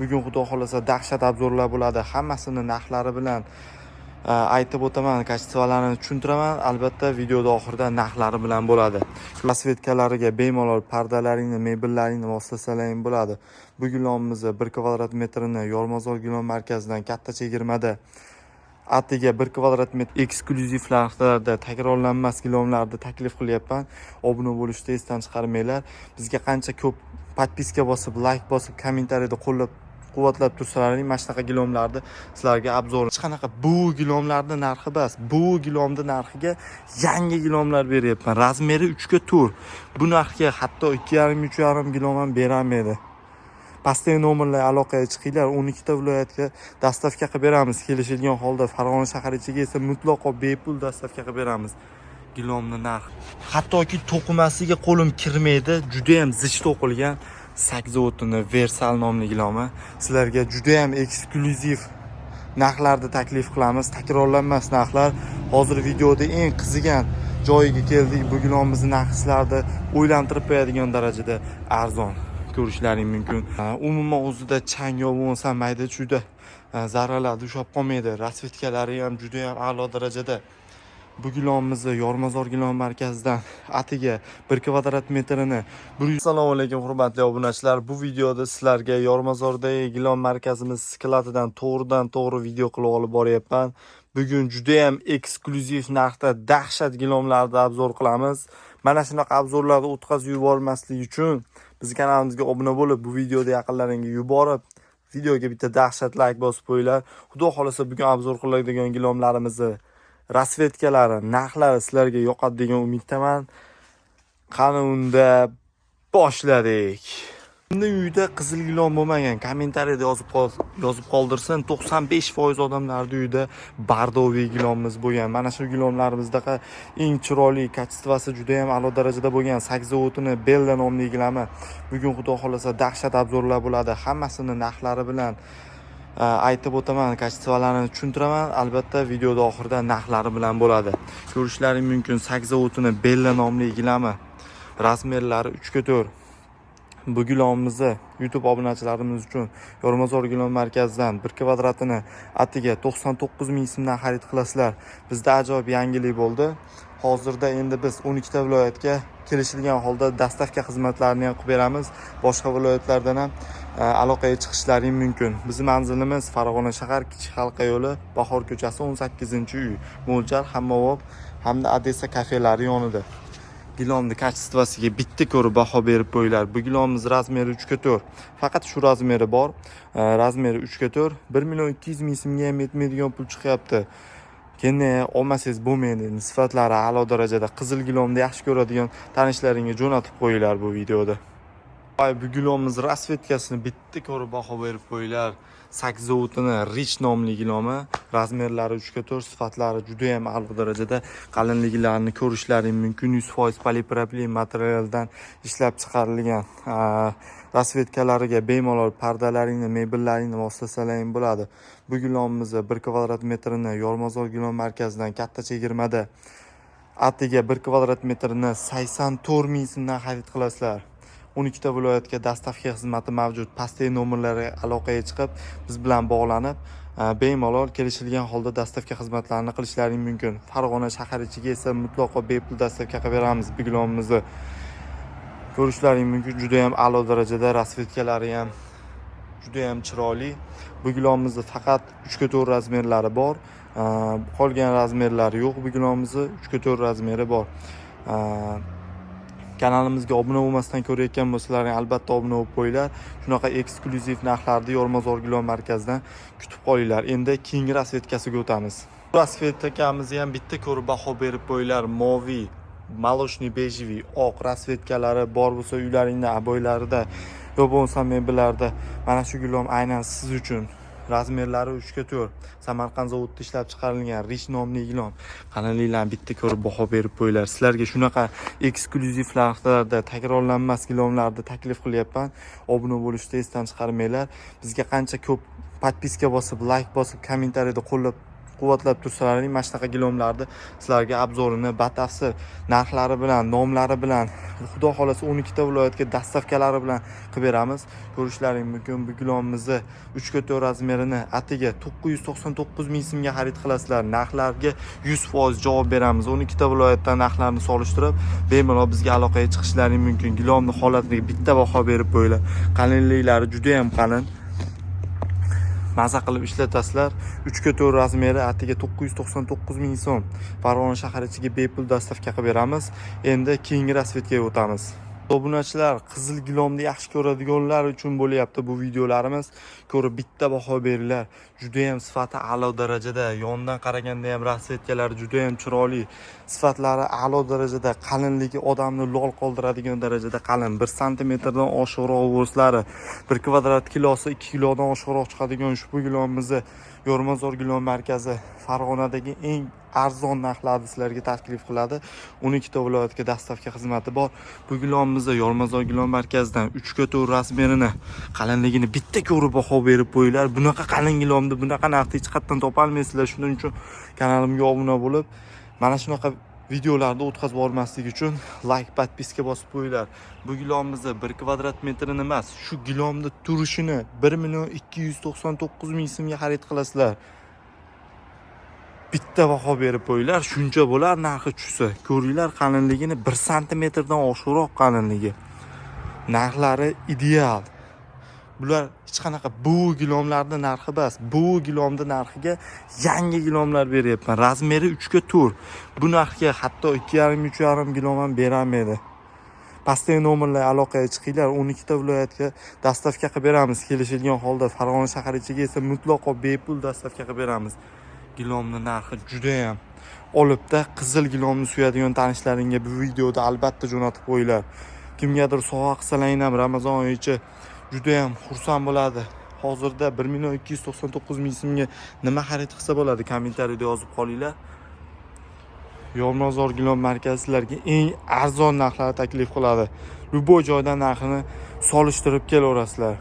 Bugun xudo xolasa dahshat obzorlar bo'ladi. Hammasini narxlari bilan aytib o'taman, kачестволарni tushuntiraman. Albatta videoda oxirida narxlari bilan bo'ladi. Rasvetkalariga bemalol pardalaringni, mebellaringni moslasalaring bo'ladi. Bu gilomimiz 1 kvadrat metrini Yormazor gilom markazidan katta chegirmada atiga 1 kvadrat metr eksklyuziv narxlarda takrorlanmas gilomlarni taklif qilyapman. Obuna bo'lishni esdan chiqarmanglar. Bizga qancha ko'p podpiska bosib, like bosib, kommentariyada qo'llab-quvvatlab tursalaring, mana shunaqa gilomlarni sizlarga obzor. Hech qanaqa bu gilomlarning narxi emas, bu gilomning narxiga yangi gilomlar beryapman. Razmeri 3 ga 4. Bu narxga hatto 2,5-3,5 gilom ham beramaydi. Pastdagi nomerlarga aloqaga chiqinglar. 12 ta viloyatga dastavka qilib beramiz. Kelishilgan holda Farg'ona shahar ichiga esa mutlaqo bepul dastavka qilib beramiz. Gilomning narxi. Hattoki to'qimasiga qo'lim kirmaydi, juda ham zich to'qilgan sakzotini Versal nomli gilomi. Sizlarga juda ham eksklyuziv narxlarni taklif qilamiz. Takrorlanmas narxlar. Hozir videoda eng qizigan joyiga keldik. Bu gilomimizning narxi sizlarni o'ylantirib qo'yadigan darajada arzon. Ko'rishlaring mumkin. Umuman o'zida chang bo'lsa mayda juda zarralarni ushlab qolmaydi. Rasvetkalari ham juda ham a'lo darajada. Bu gilomimiz Yormazor gilom markazidan atiga 1 kvadrat metrini 100. Assalomu alaykum hurmatli obunachilar. Bu videoda sizlarga Yormazordagi gilom markazimiz skladidan to'g'ridan-to'g'ri video qilib olib boryapman. Bugun juda ham eksklyuziv narxda dahshat gilomlarni obzor qilamiz. Mana shunaqa obzorlarni o'tkazib yubormaslik uchun biz kanalimizga obuna bo'lib, bu videoni yaqinlaringga yuborib, videoga bitta dahshat like bosib qo'yinglar. Xudo xolasa bugun obzor qiladigan gilomlarimizni rasvetkalari, narxlari sizlarga yoqadi degan umiddaman. Qani unda boshladik. Endi uyda qizil gilom bo'lmagan, kommentariyada yozib qoldirsin. 95% odamlarning uyida bardoviy gilomimiz bo'lgan. Mana shu gilomlarimizda eng chiroyli, kачествоsi juda ham a'lo darajada bo'lgan sakzovotini Bella nomli gilomi. Bugun xudo xolasa dahshat obzorlar bo'ladi. Hammasini narxlari bilan aytib o'taman, kачестволарni tushuntiraman. Albatta videoda oxirida narxlari bilan bo'ladi. Ko'rishlaring mumkin sakzovotini Bella nomli gilomi. Razmerlari 3 ga 4. Bu gilomimizni YouTube obunachilarimiz uchun Yormazor gilom markazidan 1 kvadratini atiga 99 ming so'mdan xarid qilasizlar. Bizda ajoyib yangilik bo'ldi. Hozirda endi biz 12 ta viloyatga kelishilgan holda dastavka xizmatlarini ham qilib beramiz. Boshqa viloyatlardan ham aloqaga chiqishlaring mumkin. Bizning manzilimiz Farg'ona shahar Kichik Halqa yo'li, Bahor ko'chasi 18-uy. Mo'ljal, Hammavob hamda Odessa kafelari yonida. Gilomning kачествосiga bitta ko'rib baho berib qo'yinglar. Bu gilomimiz razmeri 3 ga 4. Faqat shu razmeri bor. Razmeri 3 ga 4. 1,2 million so'mga ham yetmaydigan pul chiqyapti. Keyin olmasangiz bo'lmaydi. Sifatlari a'lo darajada. Qizil gilomni yaxshi ko'radigan tanishlaringga jo'natib qo'yinglar bu videoda. Bu gilomimiz rasvetkasini bitta ko'rib baho berib qo'yinglar. Sakzovotini Rich nomli gilomi. Razmerlari 3 ga 4, sifatlari juda ham a'lo darajada. Qalinliklarini ko'rishlaring mumkin. 100% polipropilen materialdan ishlab chiqarilgan. Rasvetkalariga bemalol pardalaringni, mebellaringni moslasalaring bo'ladi. Bu gilomimiz 1 kvadrat metrini Yormazor gilom markazidan katta chegirmada atiga 1 kvadrat metrini 84 ming so'mdan xarid qilasizlar. 12 ta viloyatga dastavka xizmati mavjud. Pastdagi nomerlarga aloqaga chiqib, biz bilan bog'lanib, bemalol kelishilgan holda dastavka xizmatlarini qilishlaring mumkin. Farg'ona shahar ichiga esa mutlaqo bepul dastavka qilib beramiz. Bu gilomimizni ko'rishlaring mumkin. Juda ham a'lo darajada, rasvetkalari ham juda ham chiroyli. Bu gilomimizni faqat 3 ga 4 razmerlari bor. Qolgan razmerlari yo'q. Bu gilomimizni 3 ga 4 razmeri bor. Kanalimizga obuna bo'lmasdan ko'rayotgan bo'lsalaring albatta obuna bo'lib qo'yinglar. Shunaqa eksklyuziv narxlarni Yormazor gilom markazidan kutib qolinglar. Endi keyingi rasvetkasiga o'tamiz. Rasvetkamizni ham bitta ko'rib baho berib qo'yinglar. Moviy, maloshniy, bejiviy, oq rasvetkalari bor bo'lsa uylaringda, aboylarida, yo bo'lmasa mebellarda mana shu gilom aynan siz uchun. Razmerlari 3 ga 4. Samarqand zavodida ishlab chiqarilgan Rich nomli gilom. Qalinliklarni bitta ko'rib baho berib qo'yinglar. Sizlarga shunaqa eksklyuziv narxlarda takrorlanmas gilomlarni taklif qilyapman. Obuna bo'lishni esdan chiqarmanglar. Bizga qancha ko'p podpiska bosib, like bosib, kommentariyada quvvatlab tursalaring, mana shunaqa gilomlarni sizlarga obzorini batafsil narxlari bilan, nomlari bilan, xudo xolasa 12 ta viloyatga dastavkalari bilan qilib beramiz. Ko'rishlaring mumkin. Bu gilomimizni 3x4 razmerini atiga 999 ming so'mga xarid qilasizlar. Narxlarga 100% javob beramiz. 12 ta viloyatdan narxlarni solishtirib, bemalol bizga aloqaga chiqishlaring mumkin. Gilomning holatiga bitta baho berib qo'yinglar. Qalinliklari juda ham qalin. Maza qilib ishlatasizlar. 3x4 razmeri atiga 999 ming so'm. Farg'ona shahar ichiga bepul dastavka qilib beramiz. Endi keyingi rasvetga o'tamiz. Obunachilar, qizil gilomni yaxshi ko'radiganlar uchun bo'lyapti bu videolarimiz. Ko'rib bitta baho beringlar. Juda ham sifati a'lo darajada, yondan qaraganda ham rasvetkalar juda ham chiroyli. Sifatlari a'lo darajada, qalinligi odamni lol qoldiradigan darajada qalin. 1 sm dan oshiqroq o'slari, 1 kvadrat kilosi 2 kilodan oshiqroq chiqadigan ushbu gilomimizni Yo'rmazor gilom markazi Farg'onadagi eng arzon narxlarni sizlarga taklif qiladi. 12 ta viloyatga dastavka xizmati bor. Bu gilomimizni Yo'rmazor gilom markazidan 3x4 razmerini, qalinligini bitta ko'rib baho berib qo'yinglar. Bunaqa qalin gilomni bunaqa narxda hech qayerdan topolmaysizlar. Shuning uchun kanalimga obuna bo'lib, mana shunaqa videolarni o'tkazib bormaslik uchun like, podpiska bosib qo'yinglar. Bu gilomimizni 1 kvadrat metrini emas, shu gilomni turishini 1 299 ming so'mga xarid qilasizlar. Bitta baho berib qo'yinglar, shuncha bo'lar narxi tushsa. Ko'ringlar qalinligini 1 sm dan oshiqroq qalinligi. Narxlari ideal. Bular hech qanaqa bu gilomlarning narxi emas. Bu gilomning narxiga yangi gilomlar beryapman. Razmeri 3x4. Bu narxga hatto 2,5-3,5 gilom ham beramaydi. Pastdagi nomerlarga aloqaga chiqinglar. 12 ta viloyatga dastavka qilib beramiz. Kelishilgan holda Farg'ona shahar ichiga esa mutlaqo bepul dastavka qilib beramiz. Gilomning narxi juda ham olibda. Qizil gilomni suyadigan tanishlaringga bu videoda albatta jo'natib qo'yinglar. Kimgadir sovg'a qilsalaring ham Ramazon oyicha juda ham xursand bo'ladi. Hozirda 1,299 ming so'mga nima xarid qilsa bo'ladi? Kommentariyada yozib qolinglar. Yo'rmazor gilom markazlariga eng arzon narxlarni taklif qiladi. Любой joydan narxini solishtirib kelaverasizlar.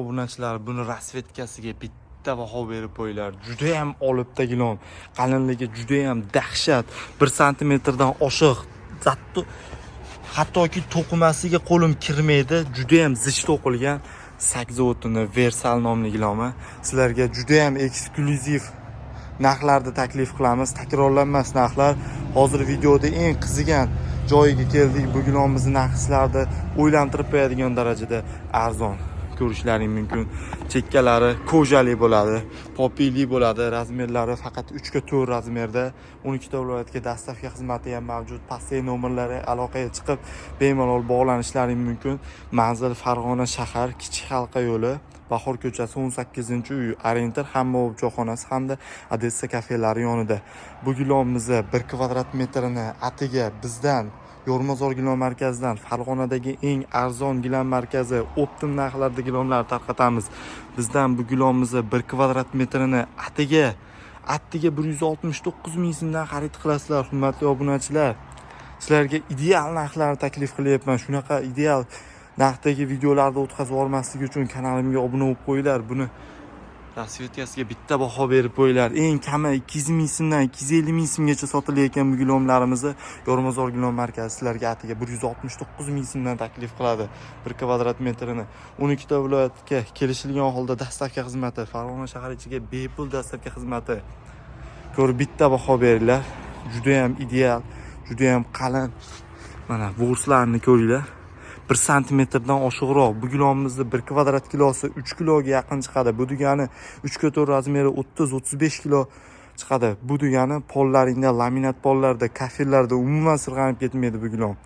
Obunachilar, buni rasvetkasiga bitta baho berib qo'yinglar. Juda ham olibda gilom. Qalinligi juda ham dahshat. 1 sm dan oshiq. Hattoki to'qimasiga qo'lim kirmaydi. Juda ham zich to'qilgan 8 o'tini Versal nomli gilomi. Sizlarga juda ham eksklyuziv narxlarni taklif qilamiz. Takrorlanmas narxlar. Hozir videoda eng qizigan joyiga keldik. Bu gilomimizni narxlarni o'ylantirib qo'yadigan darajada arzon. Ko'rishlaring mumkin. Chekkalari kojali bo'ladi, popili bo'ladi. Razmerlari faqat 3x4 razmerda. 12 ta viloyatga dastavka xizmati ham mavjud. Pastdagi nomerlarga aloqaga chiqib bemalol bog'lanishlaring mumkin. Manzil Farg'ona shahar, Kichik halqa yo'li, Bahor ko'chasi 18-uy, Orientir hamma choyxonasi hamda Odessa kafelari yonida. Bu gilomimizni 1 kvadrat metrini atiga bizdan Yo'rmazor gilom markazidan Farg'onadagi eng arzon gilom markazi optim narxlarda gilomlar tarqatamiz. Bizdan bu gilomimizni 1 kvadrat metrini atiga 169 ming so'mdan xarid qilasizlar, hurmatli obunachilar. Sizlarga ideal narxlarni taklif qilyapman. Shunaqa ideal narxdagi videolarni o'tkazib bormaslik uchun kanalimga obuna bo'lib qo'yinglar. Buni rasvetkasiga bitta baho berib qo'yinglar. Eng kami 200 ming so'mdan 250 ming so'mgacha sotilayotgan bu gilomlarimizni Yo'rmazor gilom markazi sizlarga atiga 169 ming so'mdan taklif qiladi. 1 kvadrat metrini 12 ta viloyatga kelishilgan holda dastavka xizmati, Farg'ona shahar ichiga bepul dastavka xizmati. Ko'rib bitta baho beringlar. Juda ham ideal, juda ham qalin. Mana bo'rslarni ko'ringlar. 1 sm dan oshiqroq. Bu gilomimizni 1 kvadrat kilosi 3 kiloga yaqin chiqadi. Bu degani 3x4 razmeri 30-35 kilo chiqadi. Bu degani pollaringda, laminat pollarda, kafellarda umuman sirg'anib ketmaydi bu gilom.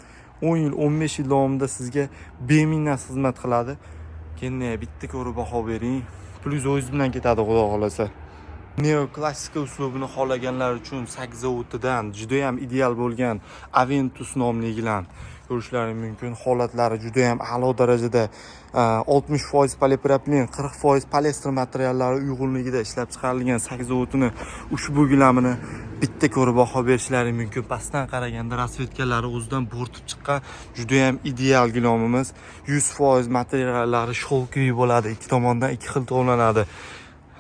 10 yil, 15 yil davomida sizga beminnas xizmat qiladi. Keyin bitta ko'rib baho bering. Plyus o'zingiz bilan ketadi, xudo xolasa. Neoklassika uslubini xohlaganlar uchun 8 o'tidan juda ham ideal bo'lgan Aventus nomli gilam ko'rishlaring mumkin. Holatlari juda ham a'lo darajada, 60% polipropilen, 40% poliester materiallari uyg'unligida ishlab chiqarilgan 8 o'tini ushbu gilamini bitta ko'rib baho berishlaring mumkin. Pastdan qaraganda rasvetkalari o'zidan bo'rtib chiqqan juda ham ideal gilomimiz. 100% materiallari shovqiy bo'ladi. Ikki tomondan ikki xil to'g'lanadi.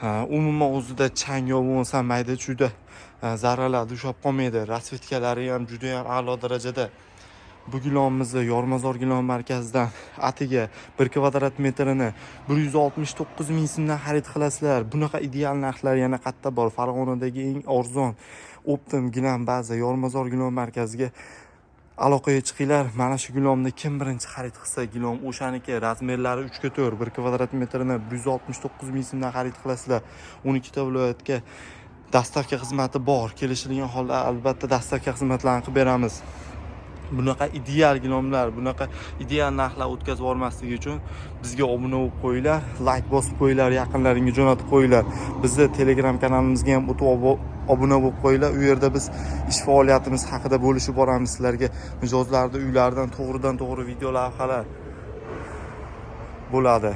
Umuman o'zida chang bo'lmasa mayda chuyda zarralarni ushlab qolmaydi. Rasvetkalari ham juda ham a'lo darajada. Bu gilomimizni Yormazor gilom markazidan atiga 1 kvadrat metrini 169 ming so'mdan xarid qilasizlar. Bunaqa ideal narxlar yana qayerda bor? Farg'onadagi eng arzon Optim gilam baza Yormazor gilom markaziga aloqaga chiqinglar. Mana shu gilomni kim birinchi xarid qilsa, gilom o'shaniki. Razmerlari 3 ga 4, 1 kvadrat metrini 169 ming so'mdan xarid qilasizlar. 12 ta viloyatga dastavka xizmati bor. Kelishilgan holda albatta dastavka xizmatlarini qilib beramiz. Bunaqa ideal gilomlar, bunaqa ideal narxlar o'tkazib yubormasligi uchun bizga obuna bo'lib qo'yinglar, like bosib qo'yinglar, yaqinlaringizga jo'natib qo'yinglar. Bizni Telegram kanalimizga ham o'tib obuna bo'lib qo'yinglar. U yerda biz ish faoliyatimiz haqida bo'lishib boramiz. Sizlarga mijozlarning uylaridan to'g'ridan-to'g'ri video lavhalar bo'ladi.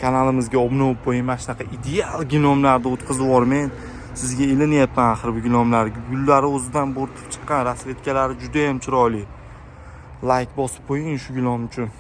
Kanalimizga obuna bo'lib qo'ying. Mana shunaqa ideal gilomlarni o'tkazib yubormang. Sizga ilinyapman axir bu gilomlar. Gullari o'zidan bo'rtib chiqqan, rasvetkalari juda ham chiroyli. Like bosib qo'ying shu gilom uchun.